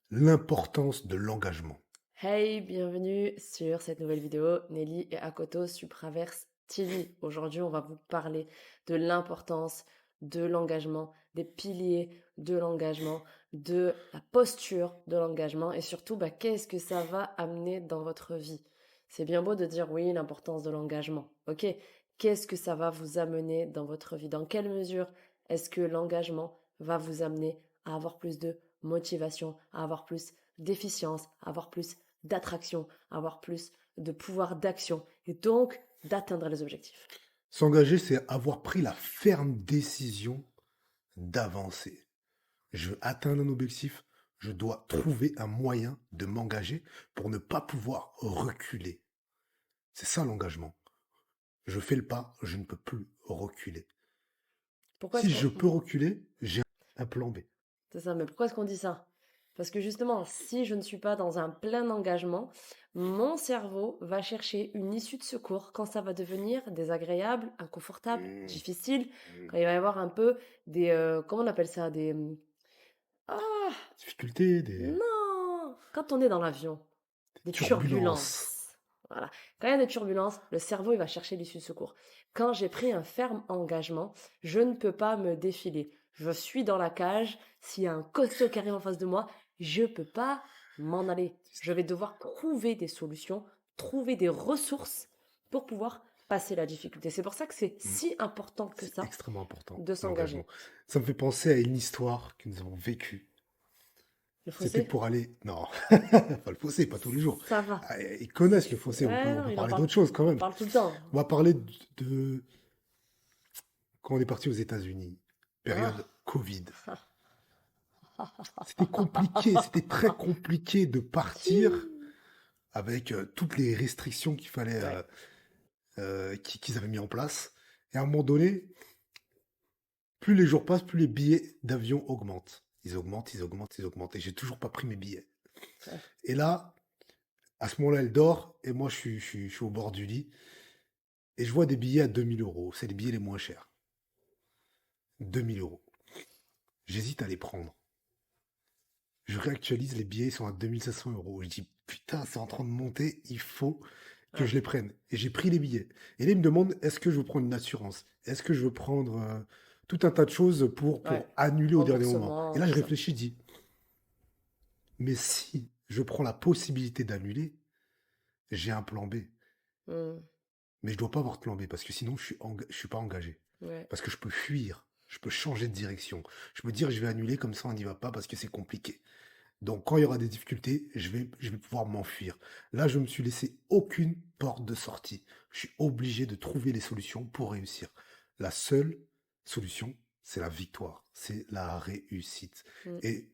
L'importance de l'engagement. Hey, bienvenue sur cette nouvelle vidéo. Nelly et Akoto Supraverse TV. Aujourd'hui, on va vous parler de l'importance de l'engagement, des piliers de l'engagement, de la posture de l'engagement et surtout, qu'est-ce que ça va amener dans votre vie. C'est bien beau de dire oui, l'importance de l'engagement. Ok, qu'est-ce que ça va vous amener dans votre vie? Dans quelle mesure est-ce que l'engagement va vous amener à avoir plus de motivation, à avoir plus d'efficience, à avoir plus d'attraction, avoir plus de pouvoir d'action et donc d'atteindre les objectifs. S'engager, c'est avoir pris la ferme décision d'avancer. Je veux atteindre un objectif, je dois trouver un moyen de m'engager pour ne pas pouvoir reculer. C'est ça l'engagement. Je fais le pas, je ne peux plus reculer. Pourquoi est-ce Si qu'on... je peux reculer, j'ai un plan B. C'est ça, mais pourquoi est-ce qu'on dit ça? Parce que justement, si je ne suis pas dans un plein engagement, mon cerveau va chercher une issue de secours quand ça va devenir désagréable, inconfortable, Mmh, difficile, mmh. quand il va y avoir un peu des... comment on appelle ça? Des... Ah, Difficulté, des non! Quand on est dans l'avion, des turbulences. turbulences. Voilà. Quand il y a des turbulences, le cerveau il va chercher l'issue de secours. Quand j'ai pris un ferme engagement, je ne peux pas me défiler. Je suis dans la cage. S'il y a un costaud qui arrive en face de moi, je ne peux pas m'en aller. Je vais devoir trouver des solutions, trouver des ressources pour pouvoir passer la difficulté. C'est pour ça que c'est Mmh. si important que C'est ça extrêmement important, de s'engager. l'engagement. Ça me fait penser à une histoire que nous avons vécue. Le C'était fossé, pour aller... Non, pas le fossé, pas tous les jours. ça va. Ah, ils connaissent le fossé, Ouais, on non, peut il en parler parle, d'autre chose quand il en même. parle tout le temps. On va parler de quand on est parti aux États-Unis, Ah. période Covid. C'était compliqué, c'était très compliqué de partir avec toutes les restrictions qu'il fallait, Ouais. qu'ils avaient mis en place. Et à un moment donné, plus les jours passent, plus les billets d'avion augmentent. Ils augmentent, ils augmentent, ils augmentent. Et j'ai toujours pas pris mes billets. Ouais. Et là, à ce moment-là, elle dort et moi, je suis au bord du lit. Et je vois des billets à 2 000 euros. C'est les billets les moins chers. 2 000 euros. J'hésite à les prendre. Je réactualise, les billets sont à 2 500 euros. Je dis, putain, c'est en train de monter, il faut que Ouais. je les prenne. Et j'ai pris les billets. Et là, il me demande, est-ce que je veux prendre une assurance? Est-ce que je veux prendre tout un tas de choses Ouais. pour annuler au dernier moment? Et Remboursement, là, tout je ça. réfléchis, je dis, mais si je prends la possibilité d'annuler, j'ai un plan B. Hmm. Mais je dois pas avoir de plan B parce que sinon, je suis pas engagé. Ouais. Parce que je peux fuir. Je peux changer de direction. Je peux dire je vais annuler comme ça on n'y va pas parce que c'est compliqué. Donc quand il y aura des difficultés, je vais pouvoir m'enfuir. Là, je me suis laissé aucune porte de sortie. Je suis obligé de trouver les solutions pour réussir. La seule solution, c'est la victoire, c'est la réussite. Hmm. Et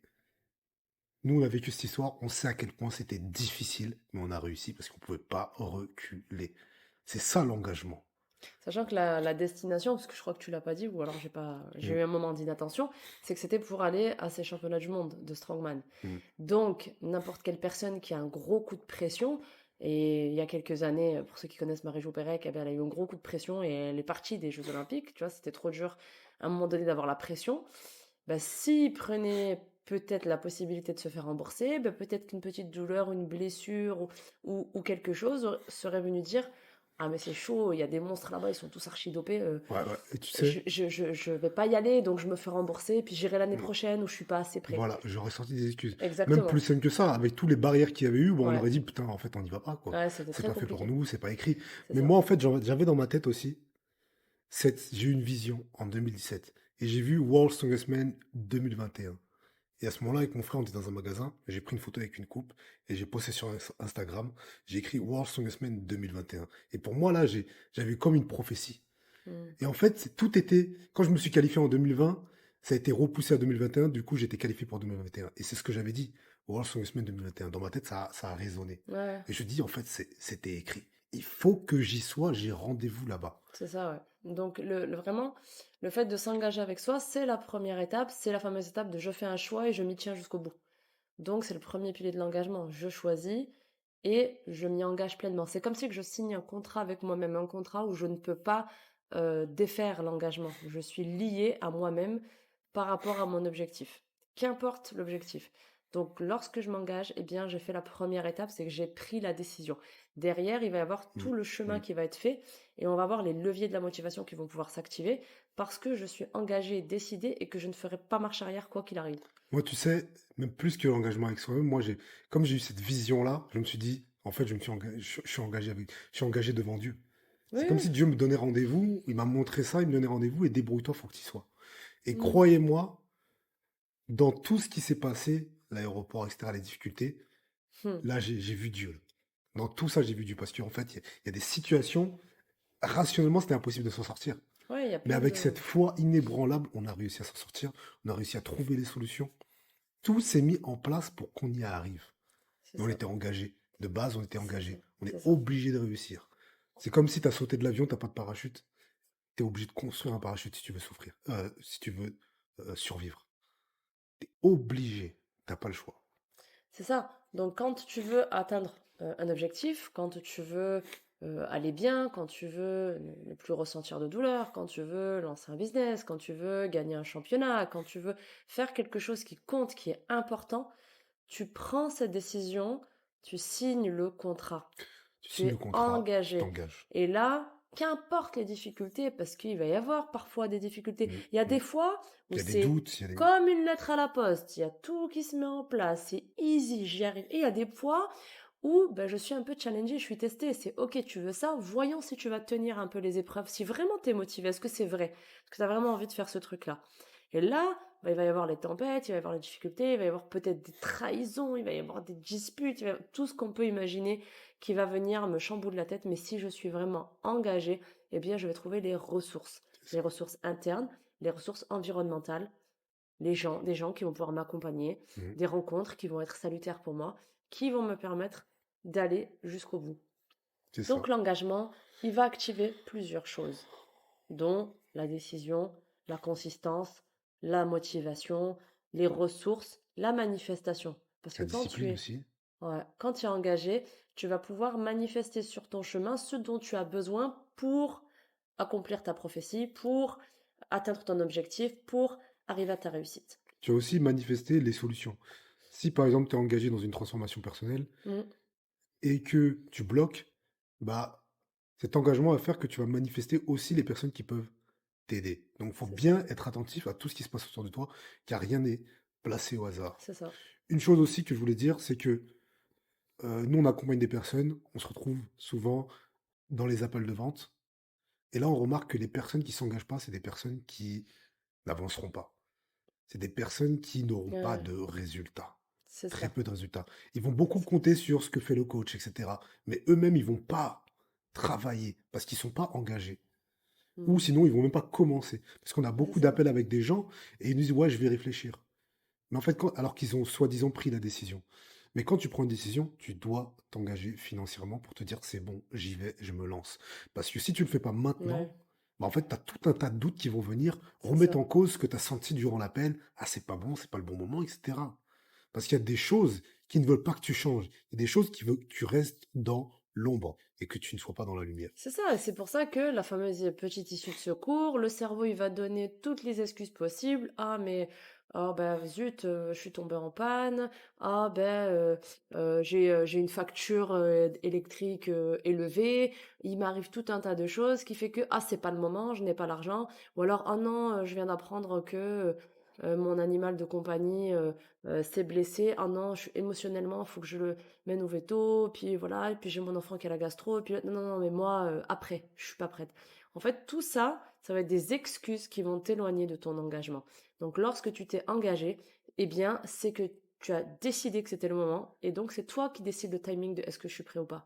nous, on a vécu cette histoire, on sait à quel point c'était difficile, mais on a réussi parce qu'on ne pouvait pas reculer. C'est ça l'engagement. Sachant que la destination, parce que je crois que tu l'as pas dit, ou alors j'ai Mm, eu un moment d'inattention, c'est que c'était pour aller à ces championnats du monde de strongman. mm. Donc, n'importe quelle personne qui a un gros coup de pression, et il y a quelques années, pour ceux qui connaissent Marie-Jo Pérec, eh bien, elle a eu un gros coup de pression et elle est partie des Jeux Olympiques. Tu vois, c'était trop dur à un moment donné d'avoir la pression. S'il prenait peut-être la possibilité de se faire rembourser, peut-être qu'une petite douleur, une blessure ou quelque chose serait venu dire ah, mais c'est chaud, il y a des monstres là-bas, ils sont tous archi-dopés. Ouais, ouais. Et tu sais, Je vais pas y aller, donc je me fais rembourser, puis j'irai l'année mm, prochaine où je suis pas assez prêt. voilà, j'aurais sorti des excuses. Même plus Exactement. simple que ça, avec tous les barrières qu'il y avait eu, bon, on Ouais, aurait dit, putain, en fait, on n'y va pas, quoi. ouais, c'était C'est très pas fait pour compliqué. nous, c'est pas écrit. C'est Mais ça. moi, en fait, j'avais dans ma tête aussi, j'ai eu une vision en 2017. Et j'ai vu World's Strongest Man 2021. Et à ce moment-là, avec mon frère, on était dans un magasin, j'ai pris une photo avec une coupe, et j'ai posté sur Instagram, j'ai écrit World's Strongest Man 2021. Et pour moi, là, j'avais eu comme une prophétie. Mm. Et en fait, tout était. Quand je me suis qualifié en 2020, ça a été repoussé à 2021. Du coup, j'étais qualifié pour 2021. Et c'est ce que j'avais dit au World Strongest Man 2021. Dans ma tête, ça a résonné. Ouais, Et je dis, en fait, c'était écrit. Il faut que j'y sois, j'ai rendez-vous là-bas. c'est ça, ouais. Donc, vraiment, le fait de s'engager avec soi, c'est la première étape, c'est la fameuse étape de je fais un choix et je m'y tiens jusqu'au bout. Donc, c'est le premier pilier de l'engagement. Je choisis et je m'y engage pleinement. C'est comme si que je signe un contrat avec moi-même, un contrat où je ne peux pas défaire l'engagement. Je suis liée à moi-même par rapport à mon objectif. Qu'importe l'objectif. Donc, lorsque je m'engage, eh bien, je fais la première étape, c'est que j'ai pris la décision. Derrière, il va y avoir Mmh. tout le chemin Mmh. qui va être fait et on va voir les leviers de la motivation qui vont pouvoir s'activer parce que je suis engagée, décidée et que je ne ferai pas marche arrière quoi qu'il arrive. Moi, tu sais, même plus que l'engagement avec soi-même, moi, comme j'ai eu cette vision-là, je me suis dit, en fait, je suis engagé je suis engagé devant Dieu. Oui, C'est comme oui. si Dieu me donnait rendez-vous, il m'a montré ça, il me donnait rendez-vous et débrouille-toi, faut que tu y sois. Et Mm. croyez-moi, dans tout ce qui s'est passé, l'aéroport, etc., les difficultés, Hmm. là, j'ai vu Dieu. Dans tout ça, j'ai vu Dieu. Parce qu'en fait, il y a des situations, rationnellement, c'était impossible de s'en sortir. Ouais, il y a Mais plein avec de... cette foi inébranlable, on a réussi à s'en sortir, on a réussi à trouver les solutions. Tout s'est mis en place pour qu'on y arrive. C'est Et on ça, était engagé. De base, on était c'est ça, engagé. On est c'est ça. obligé de réussir. C'est comme si tu as sauté de l'avion, tu pas de parachute. Tu es obligé de construire un parachute si tu veux souffrir, si tu veux survivre. Tu es obligé. T'as pas le choix. C'est ça. Donc, quand tu veux atteindre un objectif, quand tu veux aller bien, quand tu veux ne plus ressentir de douleur, quand tu veux lancer un business, quand tu veux gagner un championnat, quand tu veux faire quelque chose qui compte, qui est important, tu prends cette décision, tu signes le contrat. Tu Tu signes le es contrat, tu engagé. t'engages. Et là, qu'importe les difficultés, parce qu'il va y avoir parfois des difficultés. Mm, Il y a mm. des fois où Il y a des c'est doutes, il y a des... comme une lettre à la poste. Il y a tout qui se met en place. C'est easy, j'y arrive. Et il y a des fois où ben, je suis un peu challengée, je suis testée. C'est ok, tu veux ça, voyons si tu vas tenir un peu les épreuves. Si vraiment tu es motivé, est-ce que c'est vrai? Est-ce que tu as vraiment envie de faire ce truc-là? Et là, ben, il va y avoir les tempêtes, il va y avoir les difficultés, il va y avoir peut-être des trahisons, il va y avoir des disputes, tout ce qu'on peut imaginer qui va venir me chambouler la tête. Mais si je suis vraiment engagée, eh bien, je vais trouver les ressources internes, les ressources environnementales, des gens qui vont pouvoir m'accompagner, Mm, des rencontres qui vont être salutaires pour moi, qui vont me permettre d'aller jusqu'au bout. c'est Donc ça. l'engagement, il va activer plusieurs choses, dont la décision, la consistance, la motivation, les ressources, la manifestation. Parce que La discipline aussi. quand tu es engagé, tu vas pouvoir manifester sur ton chemin ce dont tu as besoin pour accomplir ta prophétie, pour atteindre ton objectif, pour arriver à ta réussite. Tu as aussi manifesté les solutions. Si par exemple tu es engagé dans une transformation personnelle Mm, et que tu bloques, bah cet engagement va faire que tu vas manifester aussi les personnes qui peuvent t'aider. Donc il faut c'est ça, bien être attentif à tout ce qui se passe autour de toi, car rien n'est placé au hasard. c'est ça. Une chose aussi que je voulais dire, c'est que nous on accompagne des personnes, on se retrouve souvent dans les appels de vente, et là on remarque que les personnes qui s'engagent pas, c'est des personnes qui n'avanceront pas. C'est des personnes qui n'auront pas Ouais, de résultats. c'est Très ça, peu de résultats. Ils vont beaucoup c'est ça. compter sur ce que fait le coach, etc. Mais eux-mêmes, ils vont pas travailler parce qu'ils sont pas engagés. Ou Mm, sinon, ils vont même pas commencer. Parce qu'on a c'est beaucoup ça. d'appels avec des gens et ils nous disent, ouais, je vais réfléchir. Mais en fait, alors qu'ils ont soi-disant pris la décision. Mais quand tu prends une décision, tu dois t'engager financièrement pour te dire, c'est bon, j'y vais, je me lance. Parce que si tu le fais pas maintenant, Ouais, bah en fait, tu as tout un tas de doutes qui vont venir c'est remettre ça. en cause ce que tu as senti durant l'appel. Ah, c'est pas bon, c'est pas le bon moment, etc. Parce qu'il y a des choses qui ne veulent pas que tu changes. Il y a des choses qui veulent que tu restes dans l'ombre et que tu ne sois pas dans la lumière. C'est ça, et c'est pour ça que la fameuse petite issue de secours, le cerveau, il va donner toutes les excuses possibles. Ah, mais, ah, ben, zut, je suis tombée en panne. Ah, ben, j'ai une facture électrique élevée. Il m'arrive tout un tas de choses qui fait que, ah, c'est pas le moment, je n'ai pas l'argent. Ou alors, ah non, je viens d'apprendre que mon animal de compagnie s'est blessé. Ah non, émotionnellement, il faut que je le mène au veto, puis voilà, et puis j'ai mon enfant qui a la gastro, et puis non, non, non, mais moi, après, je suis pas prête. En fait, tout ça, ça va être des excuses qui vont t'éloigner de ton engagement. Donc, lorsque tu t'es engagé, eh bien, c'est que tu as décidé que c'était le moment, et donc c'est toi qui décides le timing de est-ce que je suis prêt ou pas.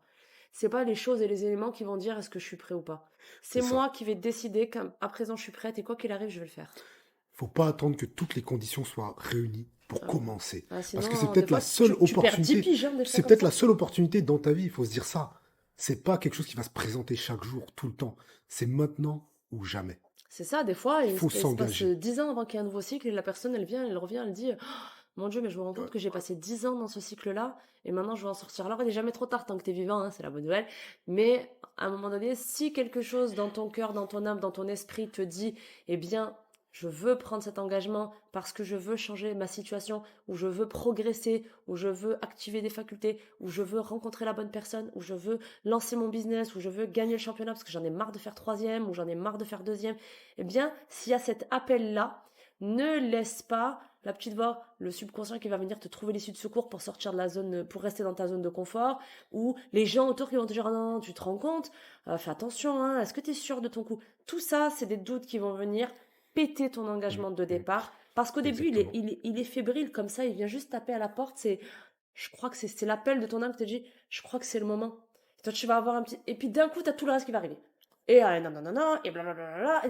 C'est pas les choses et les éléments qui vont dire est-ce que je suis prêt ou pas. C'est C'est ça. moi qui vais décider qu'à présent je suis prête et quoi qu'il arrive, je vais le faire. Faut pas attendre que toutes les conditions soient réunies pour Ah, commencer. Parce que c'est sinon, des peut-être la fois, seule tu perds 10 opportunité. piges, hein, des fois C'est comme peut-être la ça. seule opportunité dans ta vie. Il faut se dire ça. C'est pas quelque chose qui va se présenter chaque jour, tout le temps. C'est maintenant ou jamais. C'est ça, des fois, Il faut il se passe s'engager. 10 ans avant qu'il y ait un nouveau cycle et la personne, elle vient, elle revient, elle dit mon Dieu, mais je me rends compte Ouais. que j'ai passé 10 ans dans ce cycle-là et maintenant je veux en sortir. Alors, il n'est jamais trop tard tant que tu es vivant, hein, c'est la bonne nouvelle. Mais à un moment donné, si quelque chose dans ton cœur, dans ton âme, dans ton esprit te dit eh bien, je veux prendre cet engagement parce que je veux changer ma situation, ou je veux progresser, ou je veux activer des facultés, ou je veux rencontrer la bonne personne, ou je veux lancer mon business, ou je veux gagner le championnat parce que j'en ai marre de faire troisième, ou j'en ai marre de faire deuxième, eh bien, s'il y a cet appel-là, ne laisse pas la petite voix, le subconscient qui va venir te trouver l'issue de secours pour sortir de la zone, pour rester dans ta zone de confort, ou les gens autour qui vont te dire, ah non, non, tu te rends compte, fais attention, hein, est-ce que tu es sûr de ton coup? Tout ça, c'est des doutes qui vont venir péter ton Mmh, engagement de mmh, départ, parce qu'au début, exactement. il est fébrile comme ça, il vient juste taper à la porte, je crois que c'est l'appel de ton âme qui te dit, je crois que c'est le moment. Toi, tu vas avoir un petit, et puis d'un coup, tu as tout le reste qui va arriver. Et non, non, non, non, et blablabla,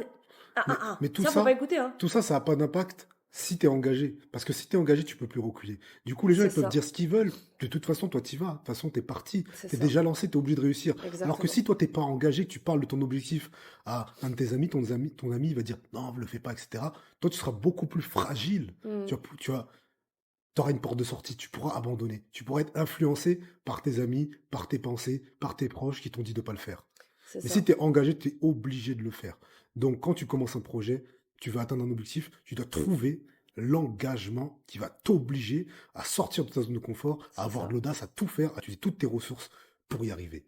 Mais ça, faut pas écouter, hein. ça a pas d'impact si tu es engagé. Parce que si tu es engagé, tu peux plus reculer. Du coup, les gens, C'est ils peuvent ça, dire ce qu'ils veulent. De toute façon, toi, tu y vas. De toute façon, tu es parti. c'est Tu es ça, déjà lancé, tu es obligé de réussir. Alors que exactement. si toi, t'es pas engagé, que tu parles de ton objectif à un de tes amis, ton ami, il va dire non, ne le fais pas, etc. Toi, tu seras beaucoup plus fragile. Mm, Tu auras une porte de sortie. Tu pourras abandonner. Tu pourras être influencé par tes amis, par tes pensées, par tes proches qui t'ont dit de pas le faire. c'est Mais si ça, tu es engagé, tu es obligé de le faire. Donc, quand tu commences un projet, tu vas atteindre un objectif, tu dois trouver l'engagement qui va t'obliger à sortir de ta zone de confort, à c'est avoir de ça. l'audace, à tout faire, à utiliser toutes tes ressources pour y arriver.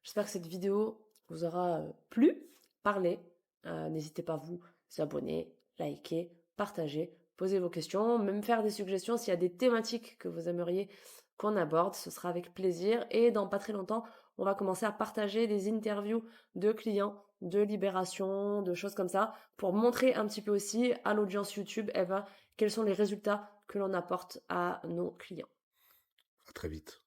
J'espère que cette vidéo vous aura plu, parlé. N'hésitez pas à vous abonner, liker, partager, poser vos questions, même faire des suggestions s'il y a des thématiques que vous aimeriez qu'on aborde, ce sera avec plaisir. Et dans pas très longtemps, on va commencer à partager des interviews de clients, de libération, de choses comme ça, pour montrer un petit peu aussi à l'audience YouTube, Eva, quels sont les résultats que l'on apporte à nos clients. À très vite.